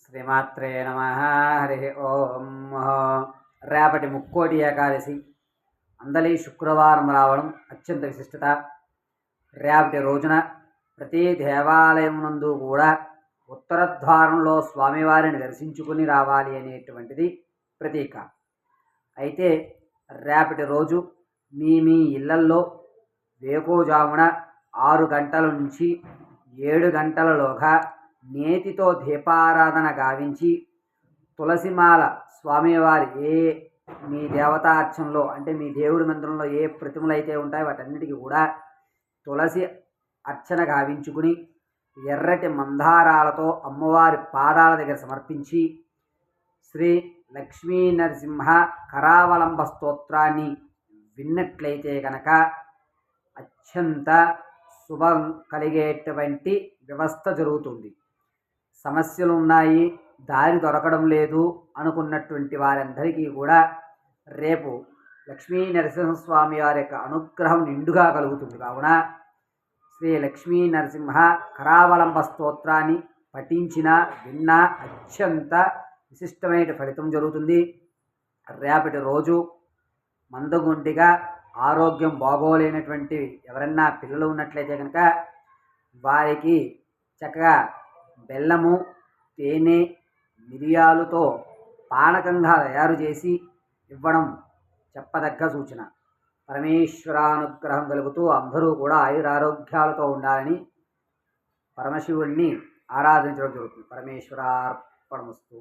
శ్రీమాత్రే నమ. హరి ఓం. రేపటి ముక్కోటి ఏకాదశి అందలి శుక్రవారం రావడం అత్యంత విశిష్టత. రేపటి రోజున ప్రతి దేవాలయం నందు కూడా ఉత్తర ద్వారంలో స్వామివారిని దర్శించుకుని రావాలి అనేటువంటిది ప్రతీక. అయితే రేపటి రోజు మీ ఇళ్లల్లో వేకువజామున 6 గంటల నుంచి 7 గంటలలోగా నేతితో దీపారాధన గావించి తులసిమాల స్వామివారి మీ దేవతార్చనలో అంటే మీ దేవుడి మందిరంలో ఏ ప్రతిమలు అయితే ఉంటాయో వాటన్నిటికీ కూడా తులసి అర్చన గావించుకుని ఎర్రటి మందారాలతో అమ్మవారి పాదాల దగ్గర సమర్పించి శ్రీ లక్ష్మీ నరసింహ కరావలంబ స్తోత్రాన్ని విన్నట్లయితే కనుక అత్యంత శుభం కలిగేటువంటి వ్యవస్థ జరుగుతుంది. సమస్యలు ఉన్నాయి, దారి దొరకడం లేదు అనుకున్నటువంటి వారందరికీ కూడా రేపు లక్ష్మీ నరసింహస్వామి వారి యొక్క అనుగ్రహం నిండుగా కలుగుతుంది. కావున శ్రీ లక్ష్మీ నరసింహ కరావలంబ స్తోత్రాన్ని పఠించిన విన్న అత్యంత విశిష్టమైన ఫలితం జరుగుతుంది. రేపటి రోజు మందగుంటిగా ఆరోగ్యం బాగోలేనటువంటి ఎవరన్నా పిల్లలు ఉన్నట్లయితే కనుక వారికి చక్కగా బెల్లము, తేనె, మిరియాలతో పానకంగా తయారు చేసి ఇవ్వడం చెప్పదగ్గ సూచన. పరమేశ్వరానుగ్రహం కలుగుతూ అందరూ కూడా ఆయురారోగ్యాలతో ఉండాలని పరమశివుణ్ణి ఆరాధించడం జరుగుతుంది. పరమేశ్వరార్పణమస్తు.